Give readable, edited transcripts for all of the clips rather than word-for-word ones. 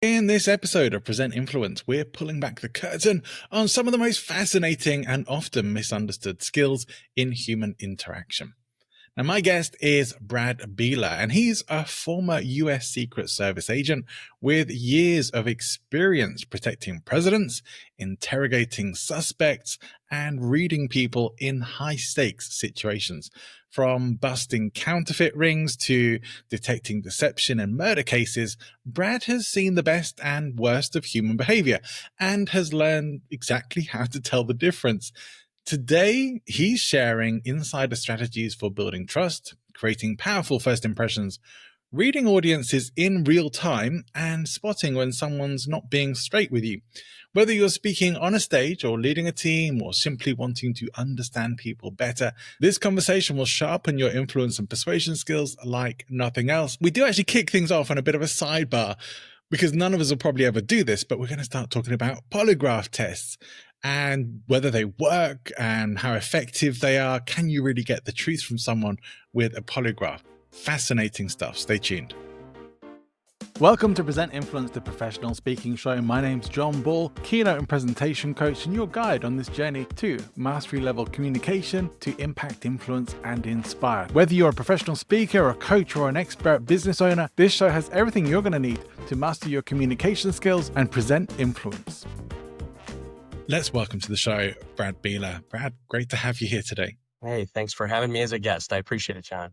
In this episode of Present Influence, we're pulling back the curtain on some of the most fascinating and often misunderstood skills in human interaction. Now, my guest is Brad Beeler, and he's a former US Secret Service agent with years of experience protecting presidents, interrogating suspects, and reading people in high-stakes situations. From busting counterfeit rings to detecting deception in murder cases, Brad has seen the best and worst of human behavior and has learned exactly how to tell the difference. Today, he's sharing insider strategies for building trust, creating powerful first impressions, reading audiences in real time, and spotting when someone's not being straight with you. Whether you're speaking on a stage or leading a team or simply wanting to understand people better, this conversation will sharpen your influence and persuasion skills like nothing else. We do actually kick things off on a bit of a sidebar because none of us will probably ever do this, but we're going to start talking about polygraph tests and whether they work and how effective they are. Can you really get the truth from someone with a polygraph? Fascinating stuff. Stay tuned. Welcome to Present Influence, the professional speaking show. My name's John Ball, keynote and presentation coach, and your guide on this journey to mastery level communication, to impact, influence, and inspire. Whether you're a professional speaker, a coach, or an expert business owner, this show has everything you're going to need to master your communication skills and present influence. Let's welcome to the show, Brad Beeler. Brad, great to have you here today. Hey, thanks for having me as a guest. I appreciate it, John.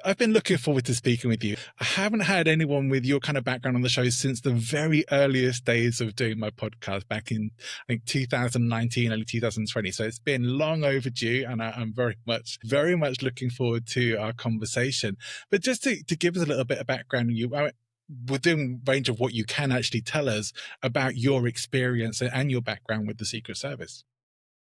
I've been looking forward to speaking with you. I haven't had anyone with your kind of background on the show since the very earliest days of doing my podcast back in, I think, 2019, early 2020. So it's been long overdue, and I'm very much looking forward to our conversation. But just to give us a little bit of background on you, within range of what you can actually tell us about your experience and your background with the Secret Service.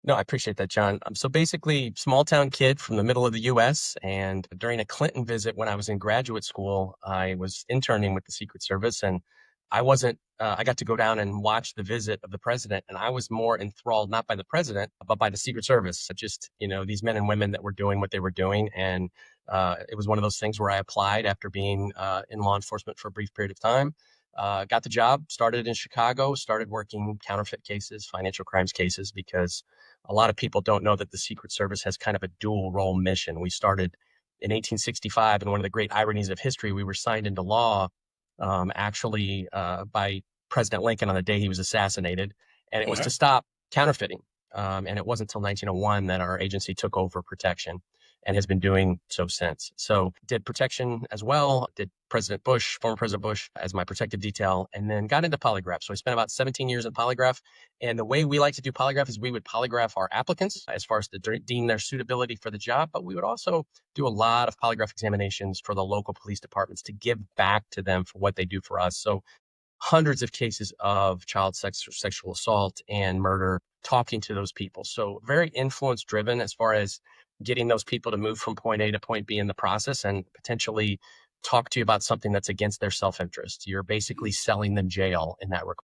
No, I appreciate that, John. So basically, small town kid from the middle of the U.S. And during a Clinton visit when I was in graduate school, I was interning with the Secret Service, and I got to go down and watch the visit of the president, and I was more enthralled, not by the president, but by the Secret Service. Just, these men and women that were doing what they were doing. And it was one of those things where I applied after being in law enforcement for a brief period of time. Got the job, started in Chicago, started working counterfeit cases, financial crimes cases, because a lot of people don't know that the Secret Service has kind of a dual role mission. We started in 1865, and one of the great ironies of history, we were signed into law by President Lincoln on the day he was assassinated, and it was to stop counterfeiting. And it wasn't until 1901 that our agency took over protection and has been doing so since. So did protection as well, did former President Bush as my protective detail, and then got into polygraph. So I spent about 17 years in polygraph. And the way we like to do polygraph is we would polygraph our applicants as far as to deem their suitability for the job, but we would also do a lot of polygraph examinations for the local police departments to give back to them for what they do for us. So hundreds of cases of child sex or sexual assault and murder, talking to those people. So very influence driven as far as getting those people to move from point A to point B in the process and potentially talk to you about something that's against their self-interest. You're basically selling them jail in that regard.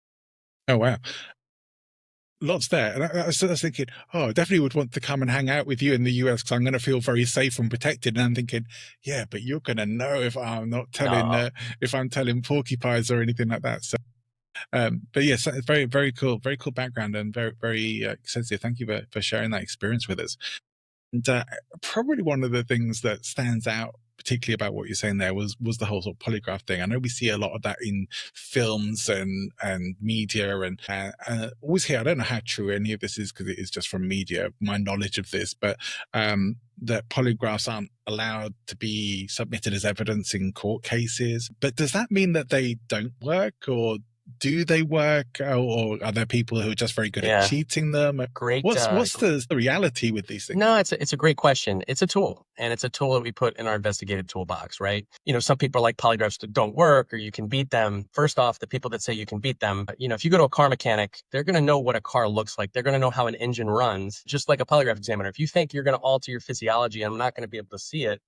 Oh, wow. Lots there. And I was thinking, I definitely would want to come and hang out with you in the US because I'm going to feel very safe and protected. And I'm thinking, yeah, but you're going to know if I'm not telling, if I'm telling porcupines or anything like that. So, but yes, it's very, very cool background and very, very extensive. Thank you for sharing that experience with us. And probably one of the things that stands out particularly about what you're saying there was the whole sort of polygraph thing. I know we see a lot of that in films and media and always hear, I don't know how true any of this is because it is just from media, my knowledge of this, but that polygraphs aren't allowed to be submitted as evidence in court cases. But does that mean that they don't work, or do they work, or are there people who are just very good at cheating them? Great. What's the reality with these things? No, it's a great question. It's a tool, and it's a tool that we put in our investigative toolbox, right? Some people are like polygraphs that don't work or you can beat them. First off, the people that say you can beat them, if you go to a car mechanic, they're going to know what a car looks like. They're going to know how an engine runs, just like a polygraph examiner. If you think you're going to alter your physiology and I'm not going to be able to see it,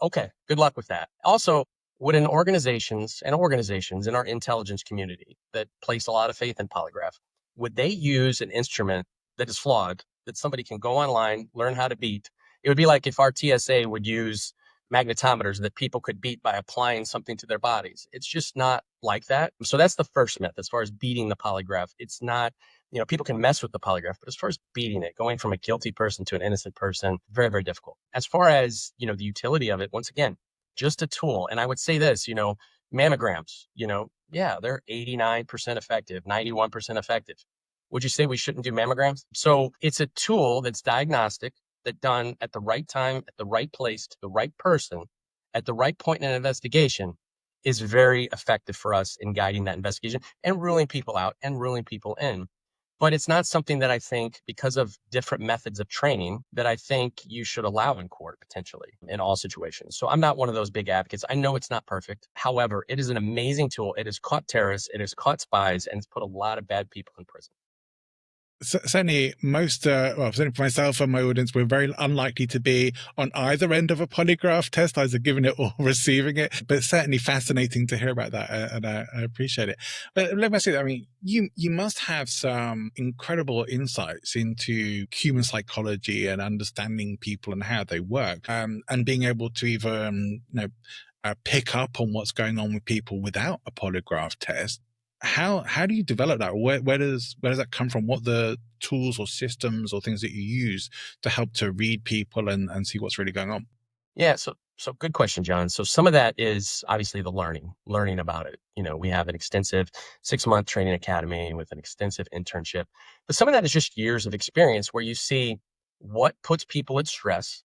okay, good luck with that. Also, would organizations in our intelligence community that place a lot of faith in polygraph, would they use an instrument that is flawed, that somebody can go online, learn how to beat? It would be like if our TSA would use magnetometers that people could beat by applying something to their bodies. It's just not like that. So that's the first myth as far as beating the polygraph. It's not, people can mess with the polygraph, but as far as beating it, going from a guilty person to an innocent person, very, very difficult. As far as, the utility of it, once again, just a tool. And I would say this, mammograms, yeah, they're 89% effective, 91% effective. Would you say we shouldn't do mammograms? So it's a tool that's diagnostic, that done at the right time, at the right place, to the right person, at the right point in an investigation is very effective for us in guiding that investigation and ruling people out and ruling people in. But it's not something that I think, because of different methods of training, that I think you should allow in court potentially in all situations. So I'm not one of those big advocates. I know it's not perfect. However, it is an amazing tool. It has caught terrorists, it has caught spies, and it's put a lot of bad people in prison. Certainly certainly for myself and my audience, we're very unlikely to be on either end of a polygraph test, either giving it or receiving it, but certainly fascinating to hear about that, and I appreciate it. But let me ask you, I mean, you must have some incredible insights into human psychology and understanding people and how they work, and being able to even pick up on what's going on with people without a polygraph test. How do you develop that? Where does that come from? What the tools or systems or things that you use to help to read people and see what's really going on? Yeah, so good question, John. So some of that is obviously the learning about it. We have an extensive 6-month training academy with an extensive internship, but some of that is just years of experience where you see what puts people at stress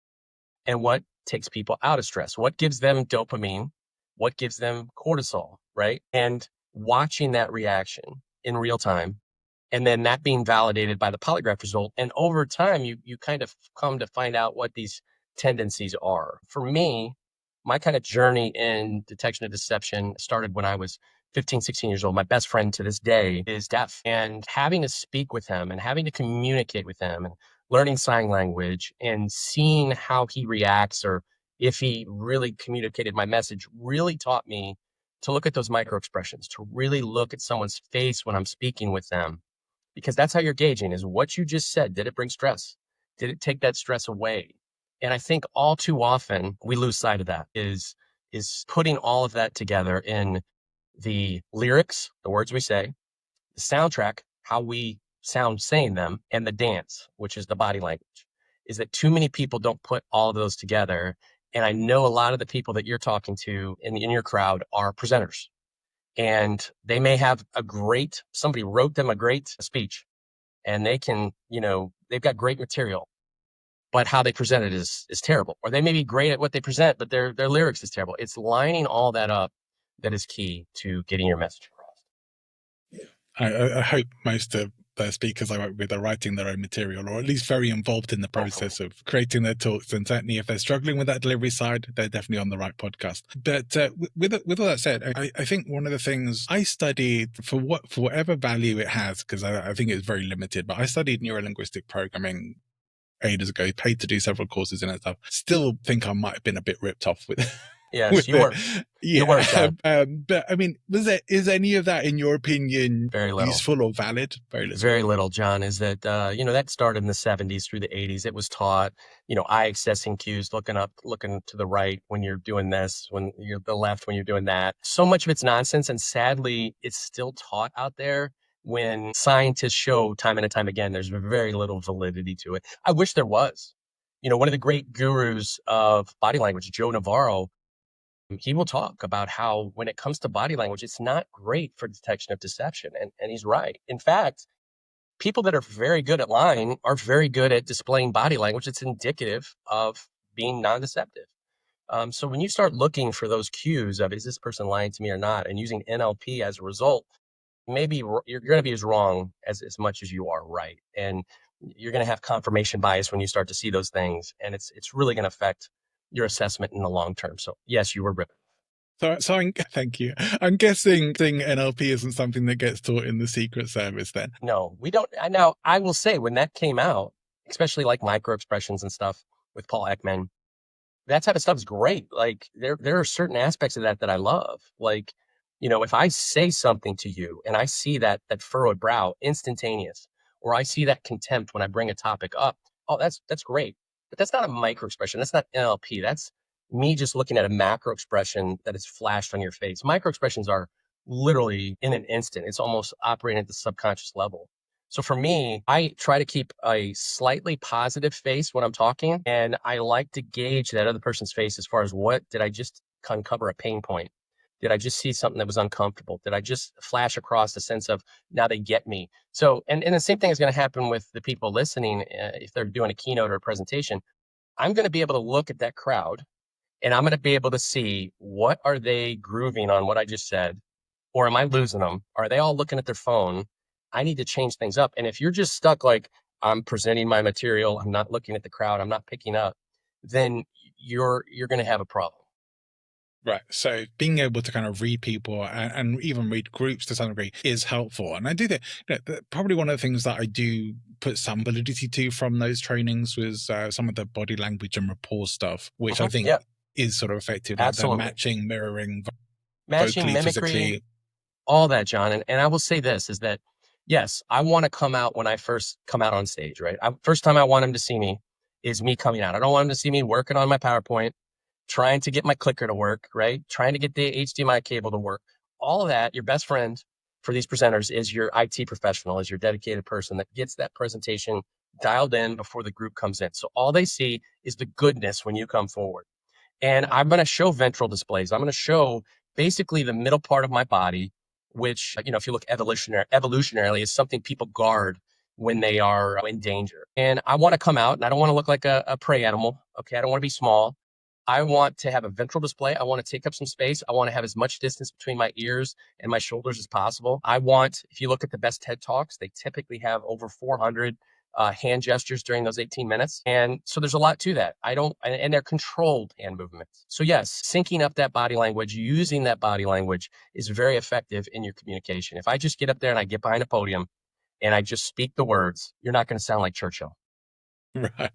and what takes people out of stress, what gives them dopamine, what gives them cortisol, right? And watching that reaction in real time, and then that being validated by the polygraph result. And over time, you kind of come to find out what these tendencies are. For me, my kind of journey in detection of deception started when I was 15, 16 years old. My best friend to this day is deaf, and having to speak with him and having to communicate with him and learning sign language and seeing how he reacts, or if he really communicated my message, really taught me to look at those micro expressions, to really look at someone's face when I'm speaking with them, because that's how you're gauging is what you just said. Did it bring stress? Did it take that stress away? And I think all too often we lose sight of that, is putting all of that together in the lyrics, the words we say, the soundtrack, how we sound saying them, and the dance, which is the body language. Is that too many people don't put all of those together. And I know a lot of the people that you're talking to in your crowd are presenters, and they may have somebody wrote them a great speech, and they can, they've got great material, but how they present it is terrible. Or they may be great at what they present, but their lyrics is terrible. It's lining all that up that is key to getting your message across. I hope most of the speakers I work with are writing their own material, or at least very involved in the process of creating their talks. And certainly if they're struggling with that delivery side, they're definitely on the right podcast. But with all that said, I think one of the things I studied, for whatever value it has, because I think it's very limited, but I studied neurolinguistic programming ages ago, paid to do several courses in it stuff. Still think I might have been a bit ripped off with Yes, you were. Yeah. You were, John. But I mean, is any of that, in your opinion, very little useful or valid? Very little. Very little, John. Is that that started in the 70s through the 80s. It was taught, eye accessing cues, looking to the right when you're doing this, when you're the left when you're doing that. So much of it's nonsense, and sadly, it's still taught out there. When scientists show time and time again, there's very little validity to it. I wish there was. One of the great gurus of body language, Joe Navarro, he will talk about how when it comes to body language, it's not great for detection of deception. And he's right. In fact, people that are very good at lying are very good at displaying body language that's indicative of being non-deceptive. So when you start looking for those cues of, is this person lying to me or not, and using NLP as a result, maybe you're going to be as wrong as much as you are right. And you're going to have confirmation bias when you start to see those things. And it's really going to affect your assessment in the long term. So yes, you were ripping. Thank you. I'm guessing NLP isn't something that gets taught in the Secret Service then. No, we don't. Now, I will say when that came out, especially like micro expressions and stuff with Paul Ekman, that type of stuff is great. Like there are certain aspects of that I love. Like, if I say something to you and I see that furrowed brow instantaneous, or I see that contempt when I bring a topic up, oh, that's great. But that's not a micro expression. That's not NLP. That's me just looking at a macro expression that is flashed on your face. Micro expressions are literally in an instant. It's almost operating at the subconscious level. So for me, I try to keep a slightly positive face when I'm talking, and I like to gauge that other person's face as far as, what did I just uncover a pain point? Did I just see something that was uncomfortable? Did I just flash across the sense of, now they get me? So, and the same thing is going to happen with the people listening. If they're doing a keynote or a presentation, I'm going to be able to look at that crowd, and I'm going to be able to see, what are they grooving on what I just said? Or am I losing them? Are they all looking at their phone? I need to change things up. And if you're just stuck, like, I'm presenting my material, I'm not looking at the crowd, I'm not picking up, then you're going to have a problem. Right. So being able to kind of read people and even read groups to some degree is helpful. And I do think, that probably one of the things that I do put some validity to from those trainings was some of the body language and rapport stuff, which I think Yeah, is sort of effective, like the absolutely. matching, mirroring, Matching, vocally, mimicry, physically. all that, John. And I will say this is that, yes, I want to come out when I first come out on stage, right? First time I want him to see me is me coming out. I don't want him to see me working on my PowerPoint, trying to get my clicker to work, right? Trying to get the HDMI cable to work. All of that, your best friend for these presenters is your IT professional, is your dedicated person that gets that presentation dialed in before the group comes in. So all they see is the goodness when you come forward. And I'm going to show ventral displays. I'm going to show basically the middle part of my body, which, if you look evolutionarily, is something people guard when they are in danger. And I want to come out, and I don't want to look like a prey animal. Okay. I don't want to be small. I want to have a ventral display. I want to take up some space. I want to have as much distance between my ears and my shoulders as possible. I want, if you look at the best TED Talks, they typically have over 400 hand gestures during those 18 minutes. And so there's a lot to that. And they're controlled hand movements. So yes, syncing up that body language, using that body language is very effective in your communication. If I just get up there and I get behind a podium and I just speak the words, you're not going to sound like Churchill. Right.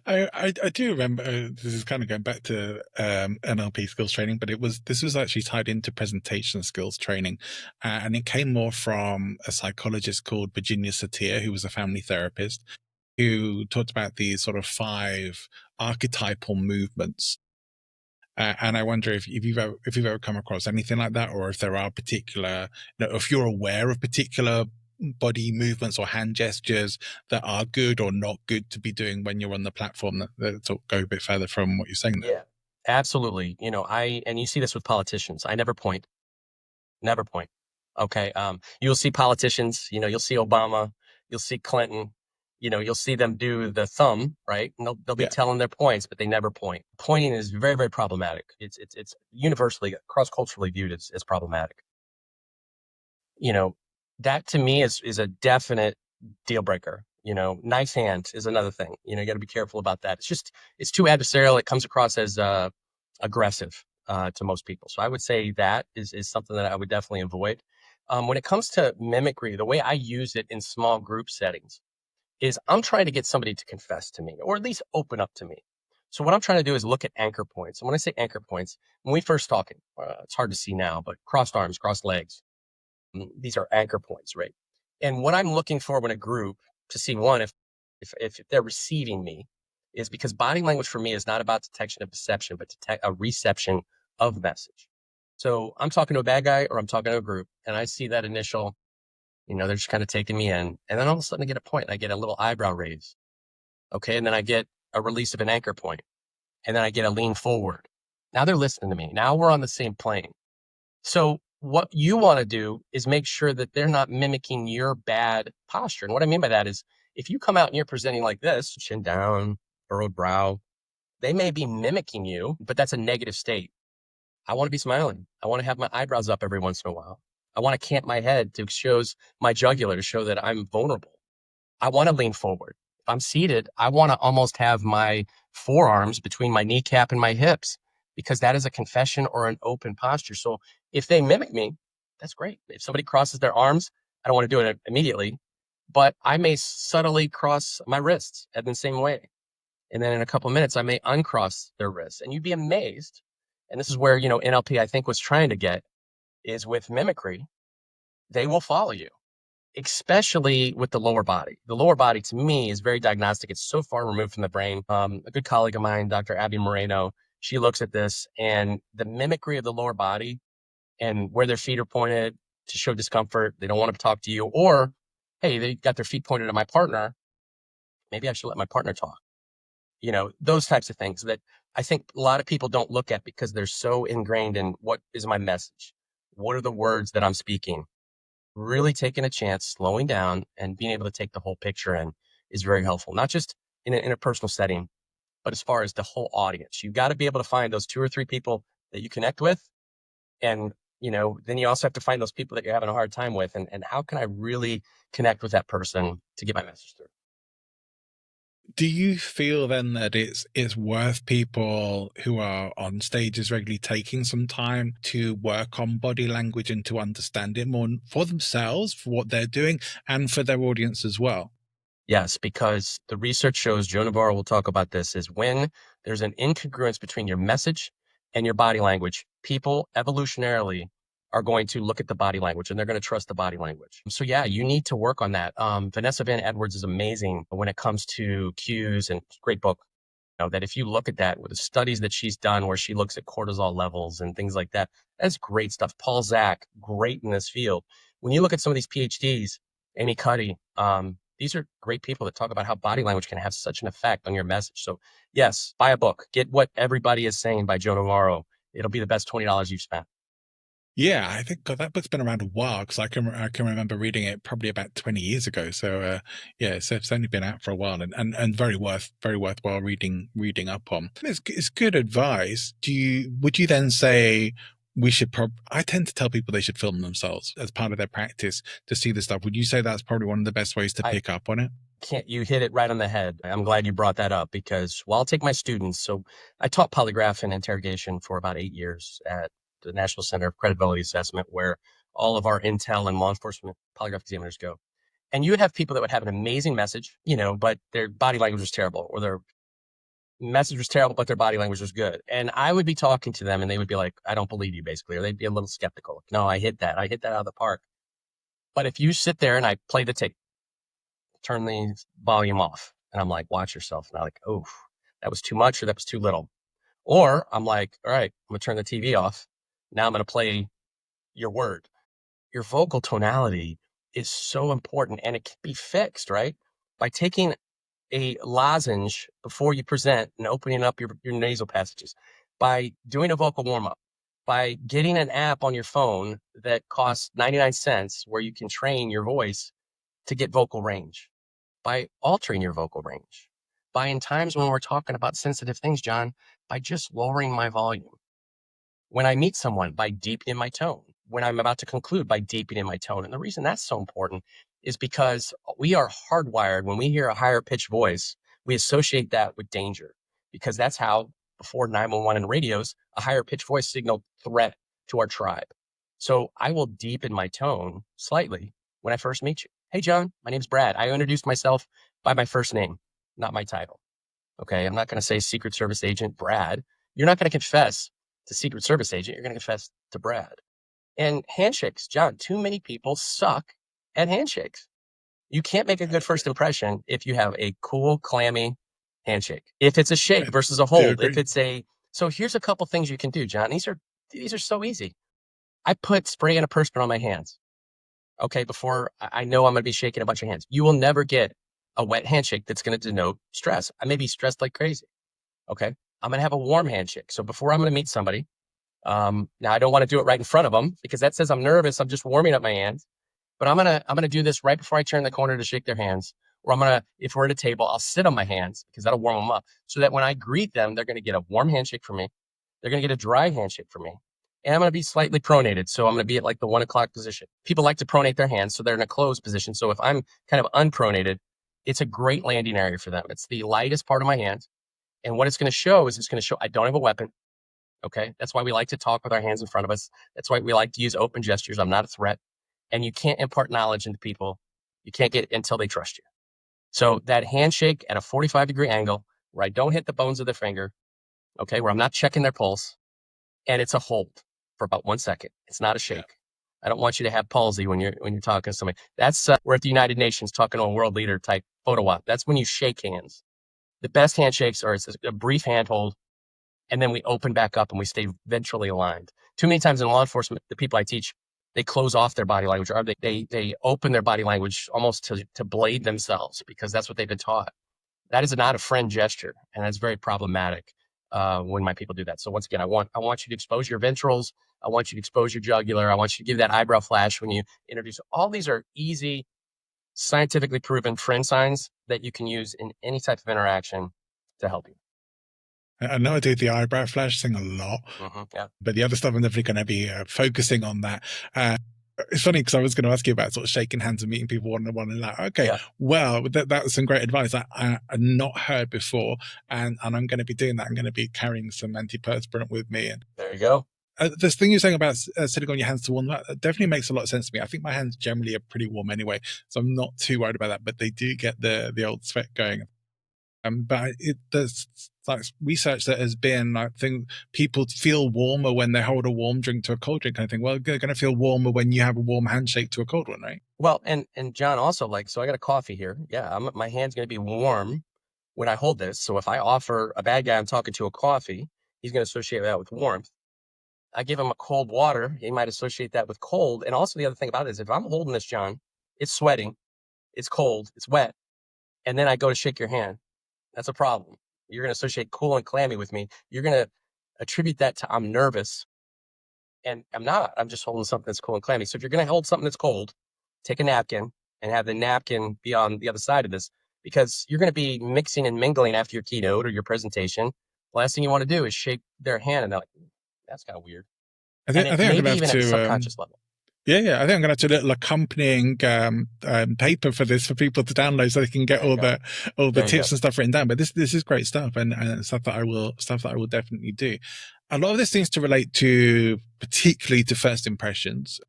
I do remember, this is kind of going back to NLP skills training, but this was actually tied into presentation skills training. And it came more from a psychologist called Virginia Satir, who was a family therapist, who talked about these sort of 5 archetypal movements. And I wonder if you've ever come across anything like that, or if there are particular, if you're aware of particular body movements or hand gestures that are good or not good to be doing when you're on the platform, that go a bit further from what you're saying there. Yeah, absolutely. And you see this with politicians. I never point. Never point. Okay. You'll see politicians, you'll see Obama, you'll see Clinton, you'll see them do the thumb, right? And they'll be Yeah. telling their points, but they never point. Pointing is very, very problematic. It's universally, cross-culturally viewed as problematic. That to me is a definite deal breaker. Nice hand is another thing. You got to be careful about that. It's too adversarial. It comes across as aggressive to most people. So I would say that is something that I would definitely avoid. When it comes to mimicry, the way I use it in small group settings is I'm trying to get somebody to confess to me, or at least open up to me. So what I'm trying to do is look at anchor points. And when I say anchor points, when we first talking, it's hard to see now, but crossed arms, crossed legs, these are anchor points, right? And what I'm looking for in a group to see, one, if they're receiving me, is because body language for me is not about detection of perception, but a reception of message. So I'm talking to a bad guy or I'm talking to a group, and I see that initial, they're just kind of taking me in. And then all of a sudden I get a point. I get a little eyebrow raise. Okay. And then I get a release of an anchor point. And then I get a lean forward. Now they're listening to me. Now we're on the same plane. So what you want to do is make sure that they're not mimicking your bad posture. And what I mean by that is, if you come out and you're presenting like this, chin down, furrowed brow, they may be mimicking you, but that's a negative state. I want to be smiling. I want to have my eyebrows up every once in a while. I want to cant my head to show my jugular to show that I'm vulnerable. I want to lean forward. If I'm seated, I want to almost have my forearms between my kneecap and my hips, because that is a confession or an open posture. So if they mimic me, that's great. If somebody crosses their arms, I don't want to do it immediately, but I may subtly cross my wrists in the same way. And then in a couple of minutes, I may uncross their wrists. And you'd be amazed. And this is where, NLP, I think, was trying to get, is with mimicry, they will follow you, especially with the lower body. The lower body, to me, is very diagnostic. It's so far removed from the brain. A good colleague of mine, Dr. Abby Moreno, she looks at this and the mimicry of the lower body and where their feet are pointed to show discomfort. They don't want to talk to you, or, hey, they got their feet pointed at my partner. Maybe I should let my partner talk. Those types of things that I think a lot of people don't look at because they're so ingrained in what is my message? What are the words that I'm speaking? Really taking a chance, slowing down, and being able to take the whole picture in is very helpful, not just in a personal setting, but as far as the whole audience. You've got to be able to find those 2 or 3 people that you connect with. And, then you also have to find those people that you're having a hard time with. And how can I really connect with that person to get my message through? Do you feel then that it's worth people who are on stages regularly taking some time to work on body language and to understand it more for themselves, for what they're doing, and for their audience as well? Yes, because the research shows, Joe Navarro will talk about this, is when there's an incongruence between your message and your body language, people evolutionarily are going to look at the body language and they're going to trust the body language. So yeah, you need to work on that. Vanessa Van Edwards is amazing when it comes to cues, and great book. That if you look at that with the studies that she's done where she looks at cortisol levels and things like that, that's great stuff. Paul Zak, great in this field. When you look at some of these PhDs, Amy Cuddy, these are great people that talk about how body language can have such an effect on your message. So yes, buy a book, get What Everybody Is Saying by Joe Navarro. It'll be the best $20 you've spent. Yeah, I think God, that book's been around a while because I can remember reading it probably about 20 years ago. So yeah, so it's only been out for a while, and very worthwhile reading up on. It's good advice. Would you then say we should I tend to tell people they should film themselves as part of their practice to see the stuff. Would you say that's probably one of the best ways to pick up on it? You hit it right on the head. I'm glad you brought that up because I'll take my students. So I taught polygraph and interrogation for about 8 years at the National Center of Credibility Assessment, where all of our intel and law enforcement polygraph examiners go. And you would have people that would have an amazing message, but their body language was terrible, or their message was terrible, but their body language was good. And I would be talking to them and they would be like, I don't believe you, basically, or they'd be a little skeptical. No, I hit that out of the park. But if you sit there and I play the tape, turn the volume off, and I'm like, watch yourself. And I'm like, oh, that was too much or that was too little. Or I'm like, all right, I'm going to turn the TV off. Now I'm going to play your word. Your vocal tonality is so important, and it can be fixed, right? By taking a lozenge before you present and opening up your nasal passages, by doing a vocal warm-up, by getting an app on your phone that costs 99 cents where you can train your voice to get vocal range, by altering your vocal range, by in times when we're talking about sensitive things, John, by just lowering my volume. When I meet someone, by deepening my tone. When I'm about to conclude, by deepening my tone. And the reason that's so important is because we are hardwired. When we hear a higher pitched voice, we associate that with danger, because that's how, before 911 and radios, a higher pitched voice signaled threat to our tribe. So I will deepen my tone slightly when I first meet you. Hey, John, my name's Brad. I introduced myself by my first name, not my title. Okay. I'm not going to say Secret Service Agent Brad. You're not going to confess to Secret Service Agent. You're going to confess to Brad. And handshakes, John, too many people suck at handshakes. You can't make a good first impression if you have a cool, clammy handshake. If it's a shake versus a hold, so here's a couple things you can do, John. These are so easy. I put spray antiperspirant on my hands. Okay, before I know I'm going to be shaking a bunch of hands. You will never get a wet handshake that's going to denote stress. I may be stressed like crazy. Okay, I'm going to have a warm handshake. So before I'm going to meet somebody, now I don't want to do it right in front of them because that says I'm nervous. I'm just warming up my hands. But I'm gonna do this right before I turn the corner to shake their hands. Or if we're at a table, I'll sit on my hands because that'll warm them up. So that when I greet them, they're gonna get a warm handshake from me. They're gonna get a dry handshake from me. And I'm gonna be slightly pronated. So I'm gonna be at like the 1 o'clock position. People like to pronate their hands, so they're in a closed position. So if I'm kind of unpronated, it's a great landing area for them. It's the lightest part of my hand. And what it's gonna show is I don't have a weapon. Okay. That's why we like to talk with our hands in front of us. That's why we like to use open gestures. I'm not a threat. And you can't impart knowledge into people. You can't get it until they trust you. So that handshake at a 45-degree angle where I don't hit the bones of their finger, okay, where I'm not checking their pulse, and it's a hold for about 1 second. It's not a shake. Yeah. I don't want you to have palsy when you're talking to somebody. That's we're at the United Nations talking to a world leader type photo op. That's when you shake hands. The best handshakes are it's a brief handhold, and then we open back up and we stay ventrally aligned. Too many times in law enforcement, the people I teach, they close off their body language, or they open their body language almost to blade themselves, because that's what they've been taught. That is not a friend gesture, and that's very problematic when my people do that. So once again, I want you to expose your ventrals. I want you to expose your jugular. I want you to give that eyebrow flash when you introduce. All these are easy, scientifically proven friend signs that you can use in any type of interaction to help you. I know I do the eyebrow flash thing a lot, Yeah. but the other stuff I'm definitely going to be focusing on that. It's funny because I was going to ask you about sort of shaking hands and meeting people one-on-one, and like, okay, Yeah. well, that was some great advice I've not heard before, and I'm going to be doing that. I'm going to be carrying some antiperspirant with me. And there you go. This thing you're saying about sitting on your hands to warm, that definitely makes a lot of sense to me. I think my hands generally are pretty warm anyway, so I'm not too worried about that, but they do get the old sweat going. But there's like research that has been, I think people feel warmer when they hold a warm drink to a cold drink kind of thing. Well, they're going to feel warmer when you have a warm handshake to a cold one, right? Well, and John, also, like, so I got a coffee here. Yeah, my hand's going to be warm when I hold this. So if I offer a bad guy I'm talking to a coffee, he's going to associate that with warmth. I give him a cold water, he might associate that with cold. And also the other thing about it is, if I'm holding this, John, it's sweating, it's cold, it's wet, and then I go to shake your hand, that's a problem. You're going to associate cool and clammy with me. You're going to attribute that to I'm nervous, and I'm not. I'm just holding something that's cool and clammy. So if you're going to hold something that's cold, take a napkin and have the napkin be on the other side of this, because you're going to be mixing and mingling after your keynote or your presentation. The last thing you want to do is shake their hand, and they're like, that's kind of weird. I think I'm going to have even to at a subconscious level. Yeah. I think I'm going to have to do a little accompanying paper for this for people to download, so they can get all the tips and stuff written down. But this is great stuff, and stuff that I will definitely do. A lot of this seems to relate to particularly to first impressions.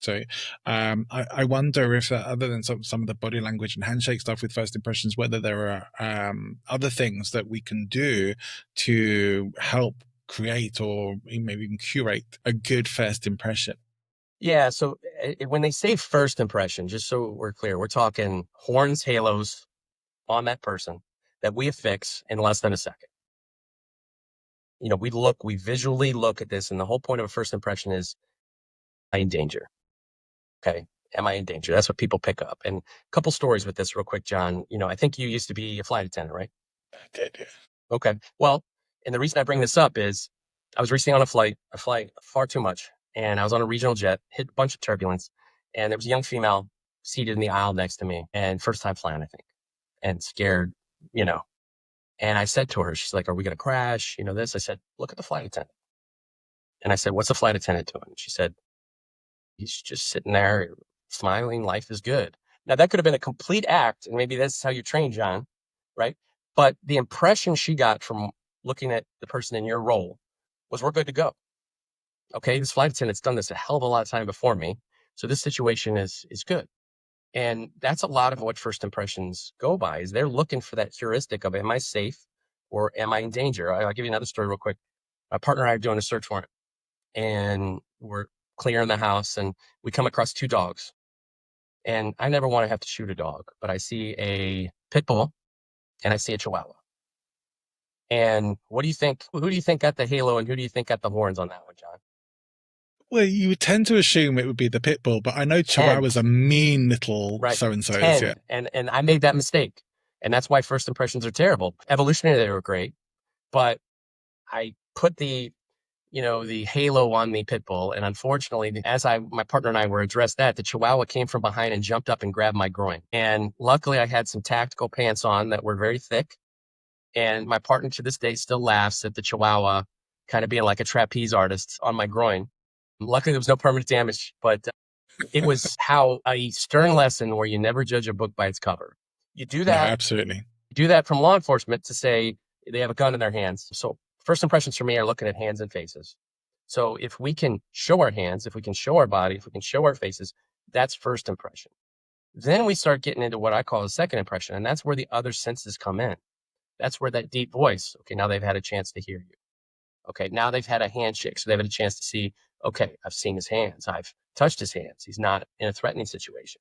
So I wonder if other than some of the body language and handshake stuff with first impressions, whether there are other things that we can do to help create or maybe even curate a good first impression. Yeah. So when they say first impression, just so we're clear, we're talking horns, halos on that person that we affix in less than a second. We visually look at this, and the whole point of a first impression is, am I in danger? Okay. Am I in danger? That's what people pick up. And a couple stories with this real quick, John. I think you used to be a flight attendant, right? I did, yeah. Okay. Well, and the reason I bring this up is I was recently on a flight far too much, and I was on a regional jet, hit a bunch of turbulence, and there was a young female seated in the aisle next to me, and first time flying, I think, and scared, and I said to her, she's like, are we going to crash? This. I said, look at the flight attendant. And I said, what's the flight attendant doing? She said, he's just sitting there smiling. Life is good. Now, that could have been a complete act, and maybe that's how you train, John, right? But the impression she got from looking at the person in your role was, we're good to go. Okay, this flight attendant's done this a hell of a lot of time before me, so this situation is good. And that's a lot of what first impressions go by, is they're looking for that heuristic of, am I safe or am I in danger? I'll give you another story real quick. My partner and I are doing a search warrant, and we're clearing the house, and we come across two dogs. And I never want to have to shoot a dog, but I see a pit bull and I see a chihuahua. And what do you think? Who do you think got the halo, and who do you think got the horns on that one, John? Well, you would tend to assume it would be the pit bull, but I know Chihuahua's a mean little so-and-so. Yeah. And I made that mistake. And that's why first impressions are terrible. Evolutionarily, they were great, but I put the halo on the pit bull. And unfortunately, as my partner and I were addressed that, the Chihuahua came from behind and jumped up and grabbed my groin. And luckily, I had some tactical pants on that were very thick. And my partner to this day still laughs at the Chihuahua kind of being like a trapeze artist on my groin. Luckily, there was no permanent damage, but it was how a stern lesson where you never judge a book by its cover. You do that. No, absolutely. You do that from law enforcement to say they have a gun in their hands. So first impressions for me are looking at hands and faces. So if we can show our hands, if we can show our body, if we can show our faces, that's first impression. Then we start getting into what I call a second impression, and that's where the other senses come in. That's where that deep voice, okay, now they've had a chance to hear you. Okay, now they've had a handshake, so they've had a chance to see, okay, I've seen his hands, I've touched his hands, he's not in a threatening situation.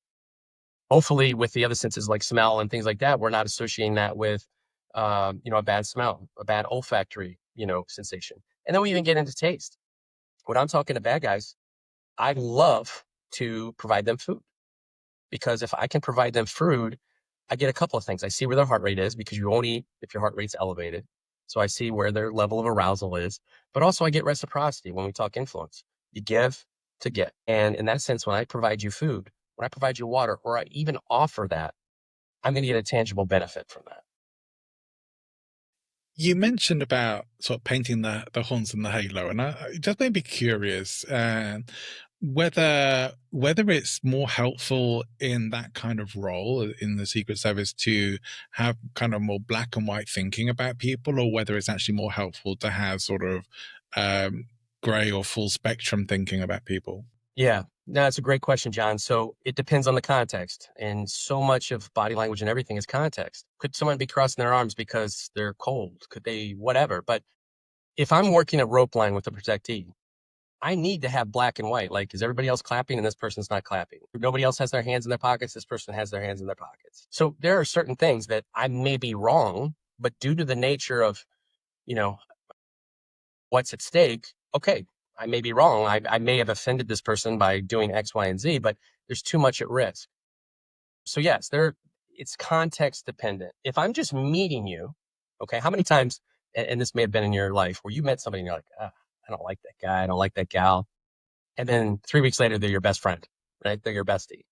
Hopefully with the other senses like smell and things like that, we're not associating that with, a bad smell, a bad olfactory sensation. And then we even get into taste. When I'm talking to bad guys, I love to provide them food, because if I can provide them food, I get a couple of things. I see where their heart rate is, because you won't eat if your heart rate's elevated. So I see where their level of arousal is, but also I get reciprocity when we talk influence. You give to get. And in that sense, when I provide you food, when I provide you water, or I even offer that, I'm going to get a tangible benefit from that. You mentioned about sort of painting the horns and the halo, and it just made me curious whether it's more helpful in that kind of role in the Secret Service to have kind of more black and white thinking about people, or whether it's actually more helpful to have sort of gray or full spectrum thinking about people. Yeah, no, that's a great question, John. So it depends on the context. And so much of body language and everything is context. Could someone be crossing their arms because they're cold? Could they, whatever? But if I'm working a rope line with a protectee, I need to have black and white. Like, is everybody else clapping and this person's not clapping? Nobody else has their hands in their pockets. This person has their hands in their pockets. So there are certain things that I may be wrong, but due to the nature of, you know, what's at stake, okay, I may be wrong. I may have offended this person by doing X, Y, and Z, but there's too much at risk. So yes, it's context dependent. If I'm just meeting you, okay, how many times, and this may have been in your life, where you met somebody and you're like, I don't like that guy, I don't like that gal. And then 3 weeks later, they're your best friend, right? They're your bestie.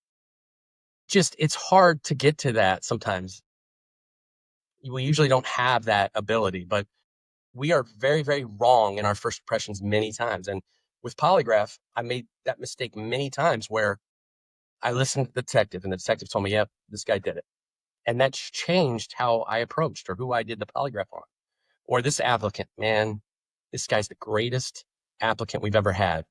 Just, it's hard to get to that sometimes. We usually don't have that ability, but we are very, very wrong in our first impressions many times. And with Polygraph, I made that mistake many times where I listened to the detective and the detective told me, yep, this guy did it. And that changed how I approached or who I did the polygraph on. Or this applicant, man, this guy's the greatest applicant we've ever had.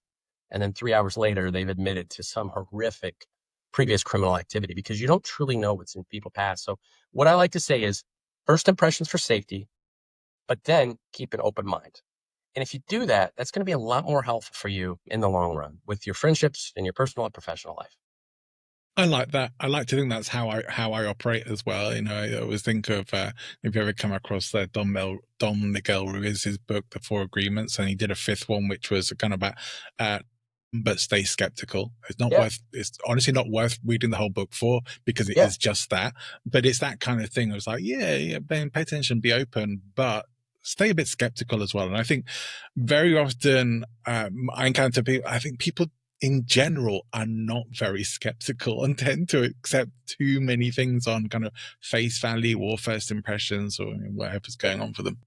And then 3 hours later, they've admitted to some horrific previous criminal activity, because you don't truly know what's in people's past. So what I like to say is first impressions for safety, but then keep an open mind. And if you do that, that's going to be a lot more helpful for you in the long run with your friendships and your personal and professional life. I like that. I like to think that's how I operate as well. You know, I always think of if you ever come across Don Miguel Ruiz's book, The Four Agreements, and he did a fifth one, which was kind of about but stay skeptical. It's not Yeah. worth. It's honestly not worth reading the whole book for, because it Yeah. is just that. But it's that kind of thing. It was like, yeah, pay attention, be open, but stay a bit skeptical as well. And I think very often I encounter people. I think people in general are not very skeptical and tend to accept too many things on kind of face value or first impressions or whatever's going on for them.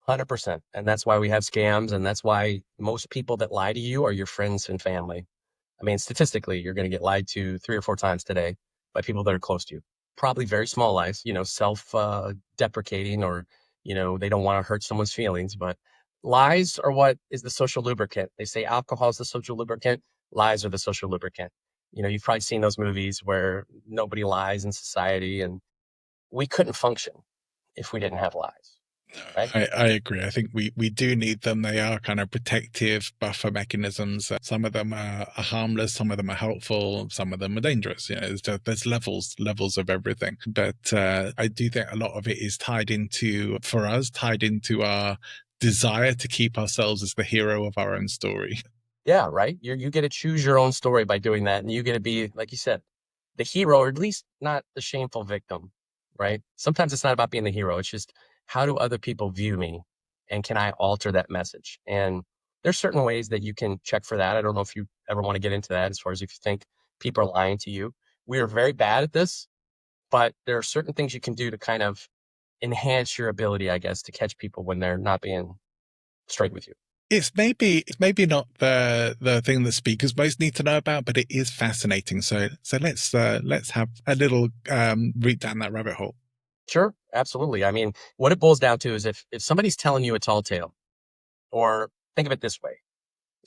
100%. And that's why we have scams. And that's why most people that lie to you are your friends and family. I mean, statistically, you're going to get lied to 3 or 4 times today by people that are close to you. Probably very small lies, self deprecating, or, they don't want to hurt someone's feelings. But lies are what is the social lubricant. They say alcohol is the social lubricant, lies are the social lubricant. You've probably seen those movies where nobody lies in society, and we couldn't function if we didn't have lies, right? I agree. I think we do need them. They are kind of protective buffer mechanisms. Some of them are harmless, some of them are helpful, some of them are dangerous. There's levels of everything. But I do think a lot of it is tied into our desire to keep ourselves as the hero of our own story. Yeah, right. You get to choose your own story by doing that, and you get to be, like you said, the hero, or at least not the shameful victim, right? Sometimes it's not about being the hero. It's just, how do other people view me, and can I alter that message? And there's certain ways that you can check for that. I don't know if you ever want to get into that, as far as if you think people are lying to you. We are very bad at this, but there are certain things you can do to kind of enhance your ability, I guess, to catch people when they're not being straight with you. It's maybe not the thing that speakers most need to know about, but it is fascinating. So let's have a little route down that rabbit hole. Sure, absolutely. I mean, what it boils down to is if somebody's telling you a tall tale, or think of it this way.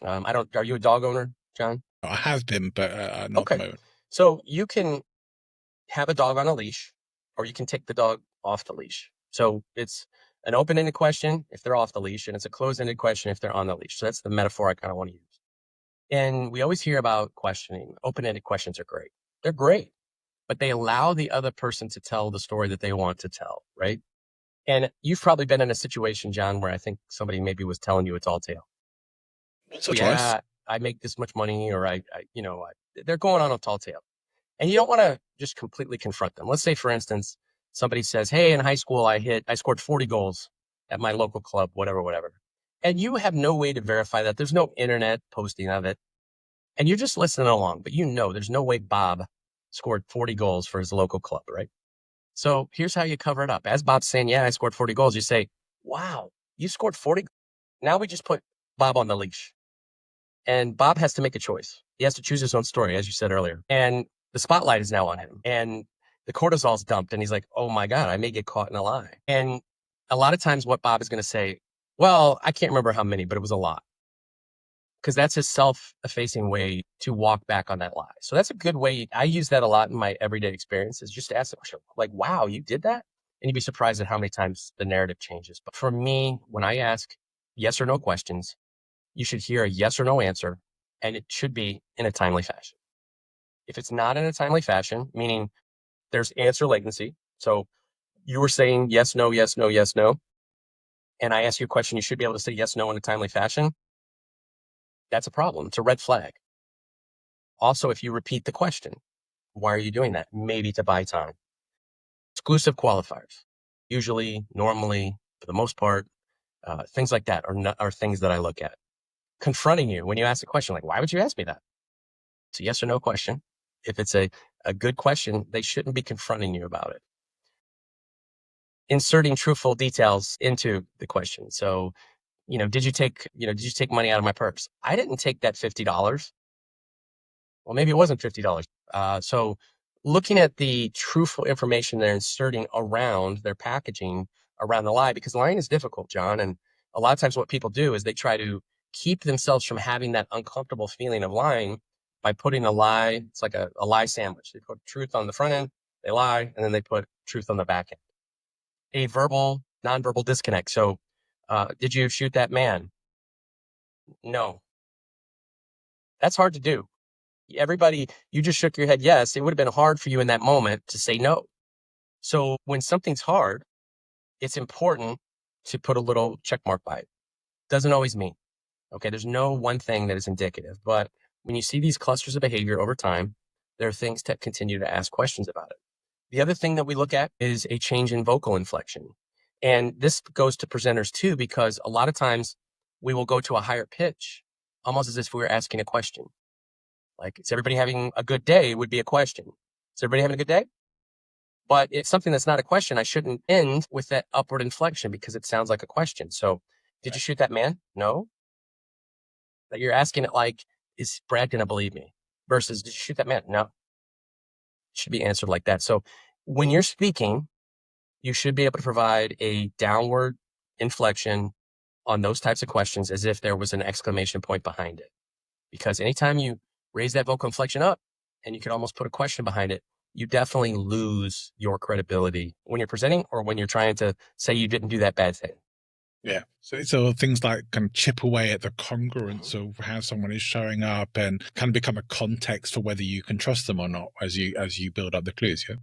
Are you a dog owner, John? I have been, but not at the Okay. moment. So you can have a dog on a leash, or you can take the dog off the leash. So it's an open-ended question if they're off the leash, and it's a closed-ended question if they're on the leash. So that's the metaphor I kind of want to use. And we always hear about questioning. Open-ended questions are great. They're great, but they allow the other person to tell the story that they want to tell, right? And you've probably been in a situation, John, where I think somebody maybe was telling you it's all tail. Once or twice. Yeah, I make this much money, or they're going on a tall tale. And you don't want to just completely confront them. Let's say, for instance, somebody says, hey, in high school, I scored 40 goals at my local club, whatever, whatever. And you have no way to verify that. There's no internet posting of it. And you're just listening along, but there's no way Bob scored 40 goals for his local club, right? So here's how you cover it up. As Bob's saying, yeah, I scored 40 goals, you say, wow, you scored 40. Now we just put Bob on the leash. And Bob has to make a choice. He has to choose his own story, as you said earlier. And the spotlight is now on him. And the cortisol's dumped. And he's like, oh my God, I may get caught in a lie. And a lot of times what Bob is going to say, well, I can't remember how many, but it was a lot. Because that's his self-effacing way to walk back on that lie. So that's a good way. I use that a lot in my everyday experiences, just to ask the question, like, wow, you did that? And you'd be surprised at how many times the narrative changes. But for me, when I ask yes or no questions, you should hear a yes or no answer, and it should be in a timely fashion. If it's not in a timely fashion, meaning there's answer latency. So you were saying yes, no, yes, no, yes, no. And I ask you a question, you should be able to say yes, no in a timely fashion. That's a problem. It's a red flag. Also, if you repeat the question, why are you doing that? Maybe to buy time. Exclusive qualifiers. Usually, normally, for the most part, things like that are things that I look at. Confronting you when you ask a question, like, why would you ask me that? It's a yes or no question. If it's a good question, they shouldn't be confronting you about it. Inserting truthful details into the question. So, did you take money out of my purse? I didn't take that $50. Well, maybe it wasn't $50. So looking at the truthful information they're inserting around their packaging around the lie, because lying is difficult, John. And a lot of times what people do is they try to keep themselves from having that uncomfortable feeling of lying by putting a lie. It's like a lie sandwich. They put truth on the front end, they lie, and then they put truth on the back end. A verbal, nonverbal disconnect. So, did you shoot that man? No. That's hard to do. Everybody, you just shook your head yes. It would have been hard for you in that moment to say no. So when something's hard, it's important to put a little check mark by it. Doesn't always mean, okay, there's no one thing that is indicative, but when you see these clusters of behavior over time, there are things to continue to ask questions about it. The other thing that we look at is a change in vocal inflection. And this goes to presenters too, because a lot of times we will go to a higher pitch, almost as if we were asking a question. Like, is everybody having a good day would be a question. Is everybody having a good day? But it's something that's not a question. I shouldn't end with that upward inflection because it sounds like a question. So, did you shoot that man? No. That you're asking it like, is Brad going to believe me? Versus, did you shoot that man? No. It should be answered like that. So, when you're speaking, you should be able to provide a downward inflection on those types of questions as if there was an exclamation point behind it. Because anytime you raise that vocal inflection up and you can almost put a question behind it, you definitely lose your credibility when you're presenting or when you're trying to say you didn't do that bad thing. Yeah. So things like can chip away at the congruence of how someone is showing up and can become a context for whether you can trust them or not as you build up the clues. Yeah.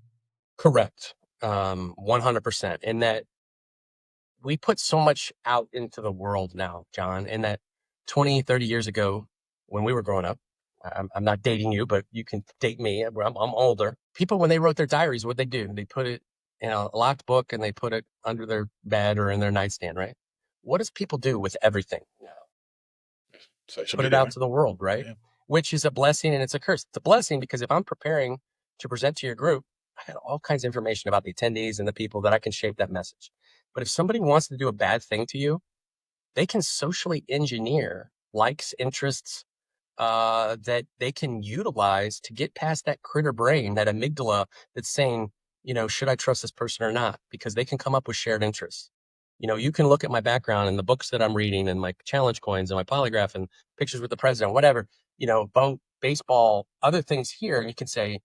Correct. 100%. And that we put so much out into the world now, John, and that 20, 30 years ago when we were growing up, I'm not dating you, but you can date me. I'm older. People, when they wrote their diaries, what they do, they put it in a locked book and they put it under their bed or in their nightstand, right? What does people do with everything? Social Put it media, out right? to the world, right? Yeah. Which is a blessing and it's a curse. It's a blessing because if I'm preparing to present to your group, I got all kinds of information about the attendees and the people that I can shape that message. But if somebody wants to do a bad thing to you, they can socially engineer likes, interests, that they can utilize to get past that critter brain, that amygdala that's saying, should I trust this person or not? Because they can come up with shared interests. You can look at my background and the books that I'm reading and my challenge coins and my polygraph and pictures with the president, whatever, boat, baseball, other things here. And you can say,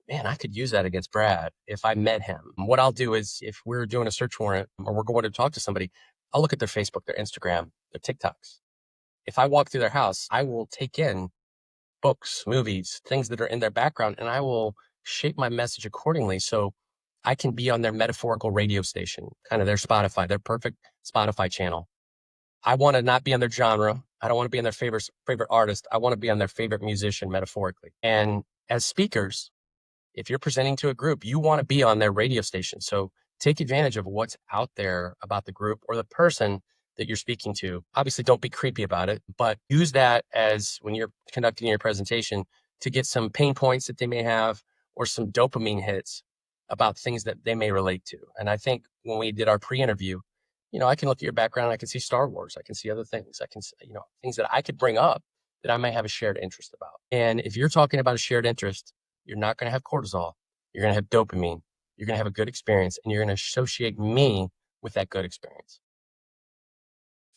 man, I could use that against Brad if I met him. What I'll do is if we're doing a search warrant or we're going to talk to somebody, I'll look at their Facebook, their Instagram, their TikToks. If I walk through their house, I will take in books, movies, things that are in their background, and I will shape my message accordingly. So I can be on their metaphorical radio station, kind of their Spotify, their perfect Spotify channel. I want to not be on their genre. I don't want to be on their favorite artist. I want to be on their favorite musician, metaphorically. And as speakers, if you're presenting to a group, you want to be on their radio station. So take advantage of what's out there about the group or the person that you're speaking to. Obviously, don't be creepy about it, but use that as when you're conducting your presentation to get some pain points that they may have or some dopamine hits about things that they may relate to. And I think when we did our pre-interview, I can look at your background, I can see Star Wars, I can see other things, I can, things that I could bring up that I may have a shared interest about. And if you're talking about a shared interest, you're not going to have cortisol. You're going to have dopamine. You're going to have a good experience, and you're going to associate me with that good experience.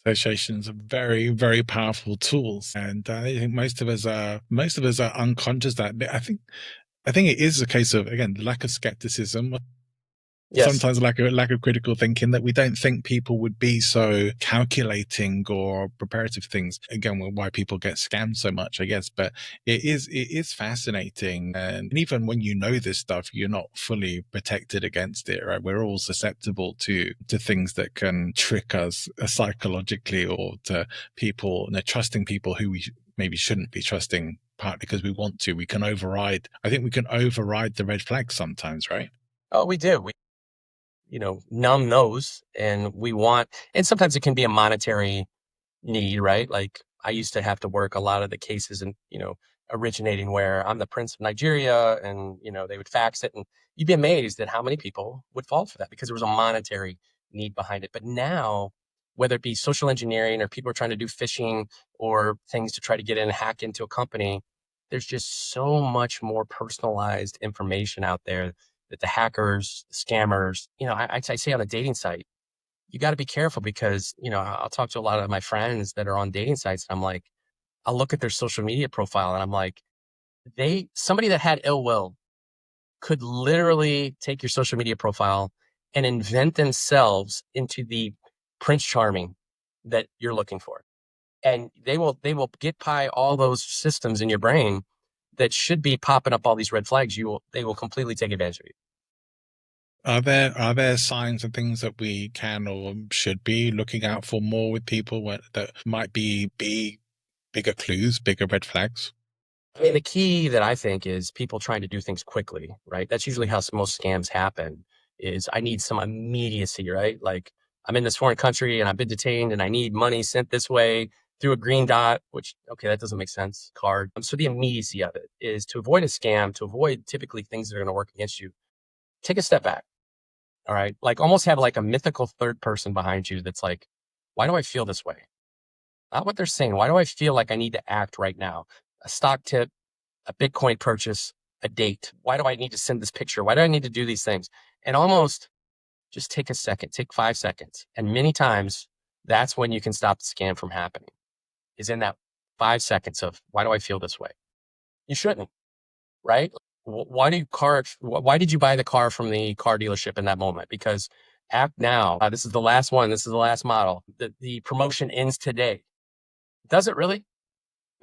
Associations are very, very powerful tools, and I think most of us are unconscious that. I think it is a case of, again, the lack of skepticism. Yes. Sometimes lack of critical thinking, that we don't think people would be so calculating or prepared of things. Again, why people get scammed so much, I guess. But it is fascinating, and even when you know this stuff, you're not fully protected against it, right? We're all susceptible to things that can trick us psychologically, or to people, trusting people who we maybe shouldn't be trusting, partly because we want to. We can override. I think we can override the red flags sometimes, right? Oh, we do. We numb those, and and sometimes it can be a monetary need, right? Like I used to have to work a lot of the cases and, originating where I'm the Prince of Nigeria, and, they would fax it, and you'd be amazed at how many people would fall for that because there was a monetary need behind it. But now, whether it be social engineering or people are trying to do phishing or things to try to get in and hack into a company, there's just so much more personalized information out there that the hackers, the scammers, I say on a dating site, you got to be careful because, I'll talk to a lot of my friends that are on dating sites. And I'm like, I'll look at their social media profile and I'm like, somebody that had ill will could literally take your social media profile and invent themselves into the Prince Charming that you're looking for. And they will get by all those systems in your brain that should be popping up all these red flags. They will completely take advantage of you. Are there signs and things that we can or should be looking out for more with people that might be bigger clues, bigger red flags? I mean, the key that I think is people trying to do things quickly, right? That's usually how most scams happen. Is I need some immediacy, right? Like I'm in this foreign country and I've been detained and I need money sent this way through a green dot, which, okay, that doesn't make sense. Card. So the immediacy of it is to avoid a scam, to avoid typically things that are going to work against you. Take a step back. All right. Like almost have like a mythical third person behind you that's like, why do I feel this way? Not what they're saying. Why do I feel like I need to act right now? A stock tip, a Bitcoin purchase, a date. Why do I need to send this picture? Why do I need to do these things? And almost just take a second, take 5 seconds. And many times that's when you can stop the scam from happening, is in that 5 seconds of why do I feel this way? You shouldn't, right? Why did you buy the car from the car dealership in that moment? Because act now. This is the last one. This is the last model. The promotion ends today. Does it really?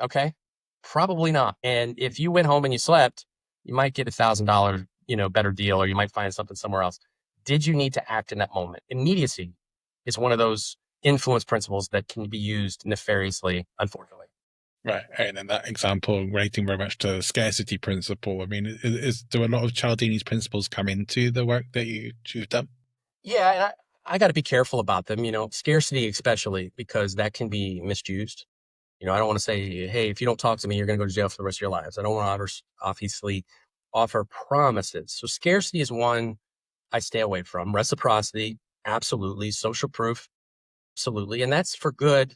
Okay. Probably not. And if you went home and you slept, you might get $1,000, better deal, or you might find something somewhere else. Did you need to act in that moment? Immediacy is one of those influence principles that can be used nefariously, unfortunately. Right. And in that example, relating very much to the scarcity principle, I mean, do a lot of Cialdini's principles come into the work that you've done? Yeah. And I got to be careful about them, scarcity, especially because that can be misused. I don't want to say, hey, if you don't talk to me, you're going to go to jail for the rest of your lives. I don't want to obviously offer promises. So scarcity is one I stay away from. Reciprocity, absolutely. Social proof, absolutely. And that's for good.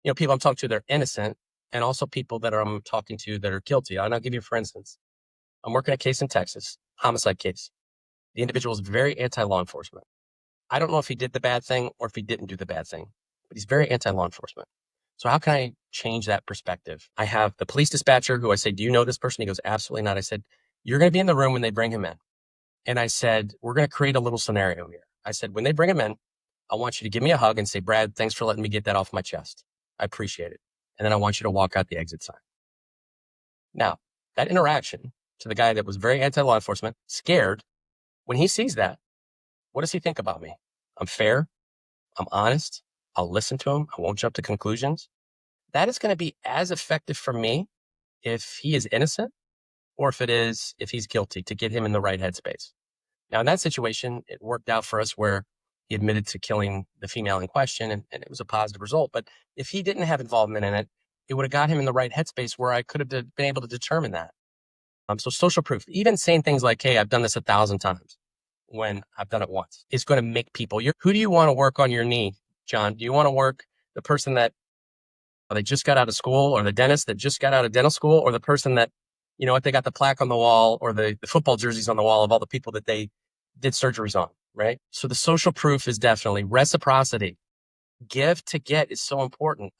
People I'm talking to, they're innocent, and also people that I'm talking to that are guilty. And I'll give you, for instance, I'm working a case in Texas, homicide case. The individual is very anti-law enforcement. I don't know if he did the bad thing or if he didn't do the bad thing, but he's very anti-law enforcement. So how can I change that perspective? I have the police dispatcher who I say, do you know this person? He goes, absolutely not. I said, you're going to be in the room when they bring him in. And I said, we're going to create a little scenario here. I said, when they bring him in, I want you to give me a hug and say, Brad, thanks for letting me get that off my chest. I appreciate it. And then I want you to walk out the exit sign. Now, that interaction to the guy that was very anti-law enforcement, scared, When he sees that, what does he think about me? I'm fair. I'm honest. I'll listen to him. I won't jump to conclusions. That is going to be as effective for me if he is innocent or if he's guilty, to get him in the right headspace. Now, in that situation, it worked out for us where he admitted to killing the female in question, and it was a positive result. But if he didn't have involvement in it, it would have got him in the right headspace where I could have been able to determine that. So social proof, even saying things like, hey, I've done this 1,000 times when I've done it once, is going to make people, who do you want to work on your knee, John? Do you want to work the person that they just got out of school, or the dentist that just got out of dental school, or the person that, they got the plaque on the wall or the football jerseys on the wall of all the people that they did surgeries on, right? So the social proof is definitely reciprocity. Give to get is so important.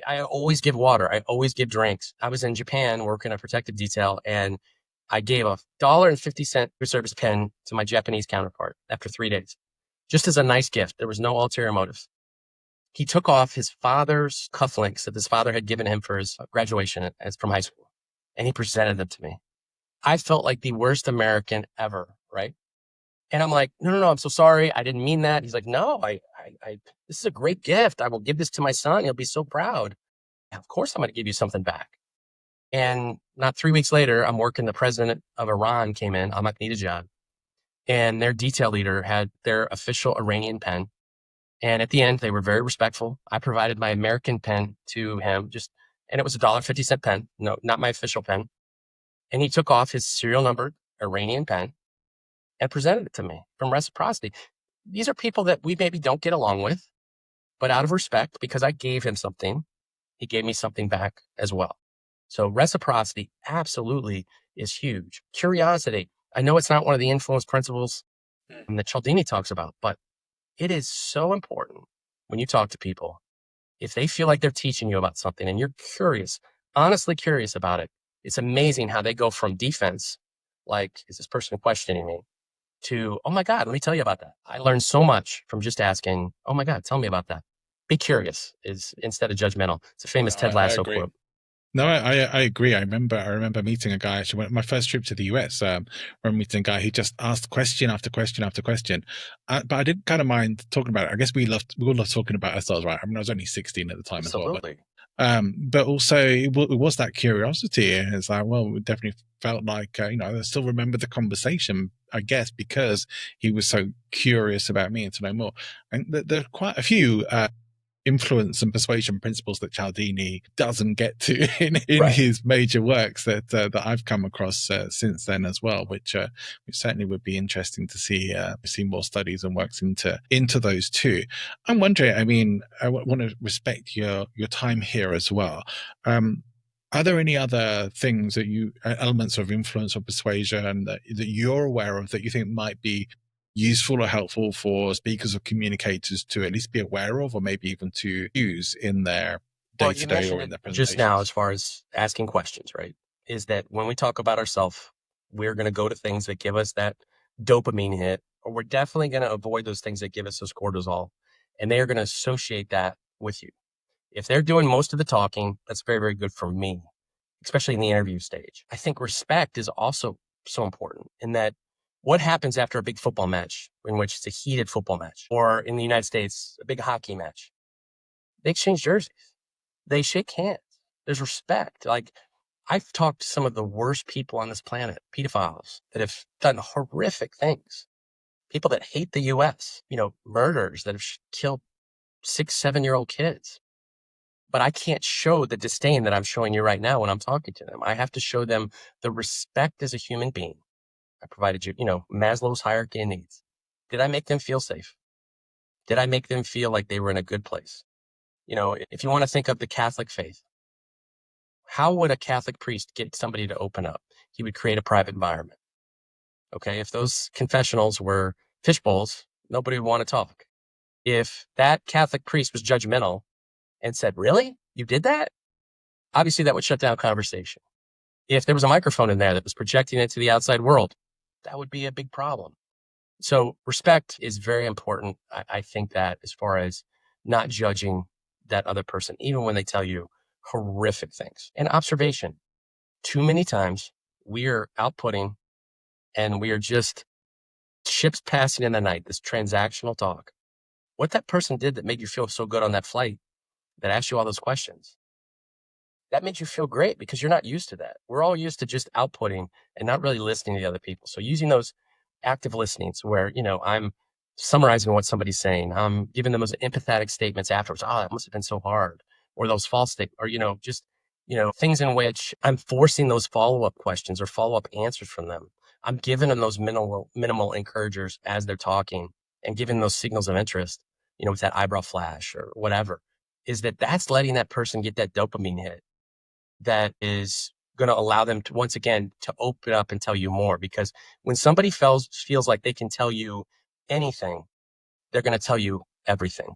I always give water. I always give drinks. I was in Japan working a protective detail, and I gave a $1.50 service pen to my Japanese counterpart after 3 days, just as a nice gift. There was no ulterior motive. He took off his father's cufflinks that his father had given him for his graduation from high school, and he presented them to me. I felt like the worst American ever, right? And I'm like, no, I'm so sorry. I didn't mean that. He's like, no, this is a great gift. I will give this to my son. He'll be so proud. Yeah, of course, I'm going to give you something back. And not 3 weeks later, I'm working. The president of Iran came in, Ahmadinejad, and their detail leader had their official Iranian pen. And at the end, they were very respectful. I provided my American pen to him, and it was a $1.50 pen. No, not my official pen. And he took off his serial numbered Iranian pen and presented it to me from reciprocity. These are people that we maybe don't get along with, but out of respect, because I gave him something, he gave me something back as well. So reciprocity absolutely is huge. Curiosity. I know it's not one of the influence principles that Cialdini talks about, but it is so important when you talk to people. If they feel like they're teaching you about something and you're curious, honestly curious about it, it's amazing how they go from defense, like, is this person questioning me, to, oh my God, let me tell you about that. I learned so much from just asking, oh my God, tell me about that. Be curious is instead of judgmental. It's a famous Ted Lasso quote. No, I agree. I remember meeting a guy, actually, my first trip to the US, we're meeting a guy who just asked question after question after question. But I didn't kind of mind talking about it. I guess we all love talking about ourselves, right? I mean, I was only 16 at the time Absolutely. as well. But also it was that curiosity. And it's like, well, we definitely felt like, I still remember the conversation, I guess, because he was so curious about me and to know more. And there are quite a few influence and persuasion principles that Cialdini doesn't get to in Right. his major works that I've come across since then as well, which certainly would be interesting to see more studies and works into those too. I'm wondering, I mean, I want to respect your time here as well. Are there any other things that elements of influence or persuasion that you're aware of that you think might be useful or helpful for speakers or communicators to at least be aware of, or maybe even to use in their day-to-day or in their presentations? Just now, as far as asking questions, right, is that when we talk about ourselves, we're going to go to things that give us that dopamine hit, or we're definitely going to avoid those things that give us those cortisol, and they are going to associate that with you. If they're doing most of the talking, that's very, very good for me, especially in the interview stage. I think respect is also so important in that what happens after a big football match, in which it's a heated football match, or in the United States, a big hockey match? They exchange jerseys. They shake hands. There's respect. Like, I've talked to some of the worst people on this planet, pedophiles that have done horrific things, people that hate the US, murderers that have killed 6, 7-year-old kids. But I can't show the disdain that I'm showing you right now when I'm talking to them. I have to show them the respect as a human being. I provided you, Maslow's hierarchy of needs. Did I make them feel safe? Did I make them feel like they were in a good place? If you want to think of the Catholic faith, how would a Catholic priest get somebody to open up? He would create a private environment. Okay. If those confessionals were fish bowls, nobody would want to talk. If that Catholic priest was judgmental and said, really? You did that? Obviously, that would shut down conversation. If there was a microphone in there that was projecting it to the outside world, that would be a big problem. So respect is very important. I think that as far as not judging that other person, even when they tell you horrific things. And observation. Too many times we are outputting and we are just ships passing in the night, this transactional talk, what that person did that made you feel so good on that flight, that asked you all those questions, that made you feel great because you're not used to that. We're all used to just outputting and not really listening to the other people. So using those active listenings where, I'm summarizing what somebody's saying, I'm giving them those empathetic statements afterwards. Oh, that must have been so hard. Or those false statements, or, just, things in which I'm forcing those follow-up questions or follow-up answers from them. I'm giving them those minimal encouragers as they're talking and giving those signals of interest, with that eyebrow flash or whatever, that's letting that person get that dopamine hit that is going to allow them to, once again, to open up and tell you more. Because when somebody feels like they can tell you anything, they're going to tell you everything.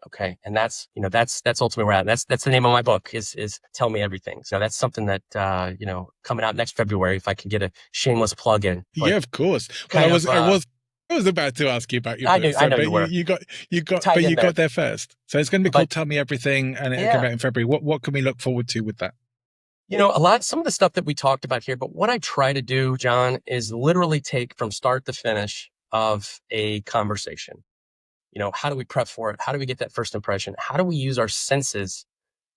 Okay. And that's ultimately where we're at. That's the name of my book is Tell Me Everything. So that's something that, coming out next February, if I can get a shameless plug in. Yeah, of course. Well, I was about to ask you about your book. I know you were. You got there first. So it's going to be called Tell Me Everything, and it'll come out in February. What can we look forward to with that? Some of the stuff that we talked about here, but what I try to do, John, is literally take from start to finish of a conversation. How do we prep for it? How do we get that first impression? How do we use our senses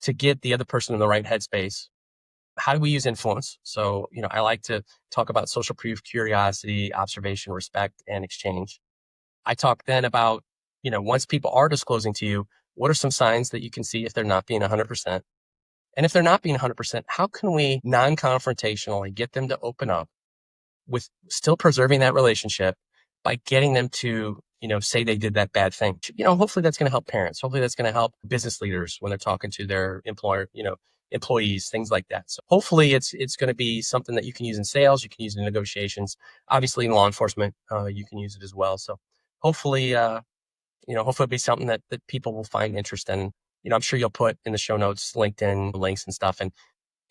to get the other person in the right headspace? How do we use influence? So, I like to talk about social proof, curiosity, observation, respect, and exchange. I talk then about, once people are disclosing to you, what are some signs that you can see if they're not being 100%? And if they're not being 100%, how can we non-confrontationally get them to open up with still preserving that relationship by getting them to, say they did that bad thing? Hopefully that's going to help parents. Hopefully that's going to help business leaders when they're talking to their employees, things like that. So hopefully it's going to be something that you can use in sales, you can use in negotiations, obviously in law enforcement, you can use it as well. So hopefully, hopefully it'll be something that people will find interest in. I'm sure you'll put in the show notes, LinkedIn links and stuff. And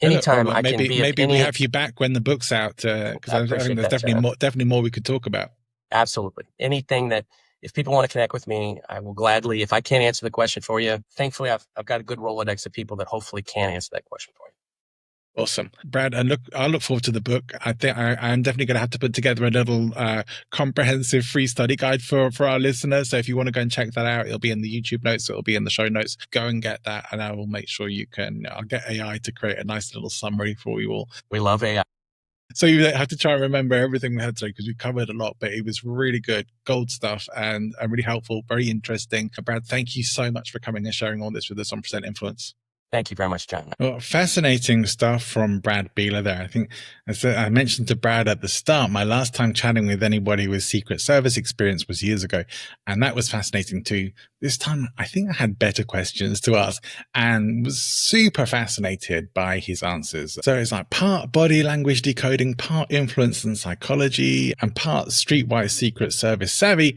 anytime I can be maybe we have you back when the book's out, because I think there's definitely more we could talk about. Absolutely. Anything that if people want to connect with me, I will gladly, if I can't answer the question for you, thankfully I've got a good Rolodex of people that hopefully can answer that question for you. Awesome. Brad, I look forward to the book. I think I'm definitely going to have to put together a little comprehensive free study guide for our listeners. So if you want to go and check that out, it'll be in the YouTube notes. It'll be in the show notes. Go and get that, and I will make sure you can. I'll get AI to create a nice little summary for you all. We love AI. So you have to try and remember everything we had today because we covered a lot, but it was really good, gold stuff, and really helpful, very interesting. Brad, thank you so much for coming and sharing all this with us on Present Influence. Thank you very much, John. Well, fascinating stuff from Brad Beeler there. I think, as I mentioned to Brad at the start, my last time chatting with anybody with Secret Service experience was years ago, and that was fascinating too. This time, I think I had better questions to ask and was super fascinated by his answers. So it's like part body language decoding, part influence and psychology, and part streetwise Secret Service savvy.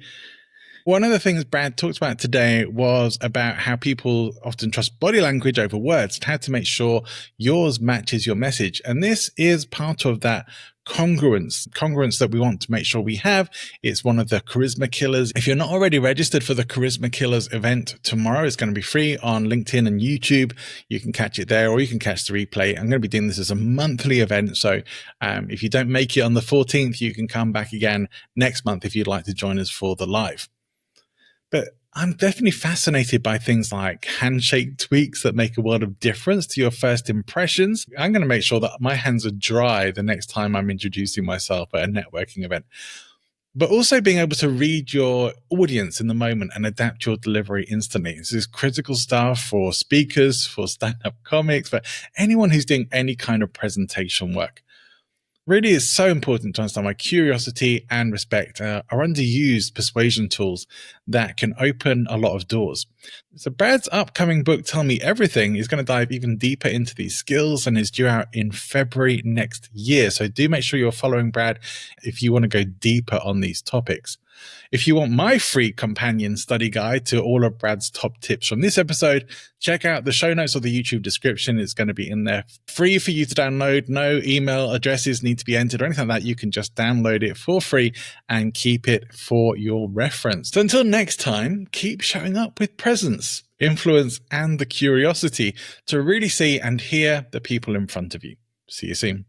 One of the things Brad talked about today was about how people often trust body language over words and how to make sure yours matches your message. And this is part of that congruence that we want to make sure we have. It's one of the charisma killers. If you're not already registered for the charisma killers event tomorrow, it's going to be free on LinkedIn and YouTube. You can catch it there or you can catch the replay. I'm going to be doing this as a monthly event. So if you don't make it on the 14th, you can come back again next month if you'd like to join us for the live. But I'm definitely fascinated by things like handshake tweaks that make a world of difference to your first impressions. I'm going to make sure that my hands are dry the next time I'm introducing myself at a networking event. But also being able to read your audience in the moment and adapt your delivery instantly. This is critical stuff for speakers, for stand-up comics, for anyone who's doing any kind of presentation work. Really is so important to understand why curiosity and respect are underused persuasion tools that can open a lot of doors. So Brad's upcoming book, Tell Me Everything, is going to dive even deeper into these skills and is due out in February next year. So do make sure you're following Brad if you want to go deeper on these topics. If you want my free companion study guide to all of Brad's top tips from this episode, check out the show notes or the YouTube description. It's going to be in there free for you to download. No email addresses need to be entered or anything like that. You can just download it for free and keep it for your reference. So until next time, keep showing up with presence, influence, and the curiosity to really see and hear the people in front of you. See you soon.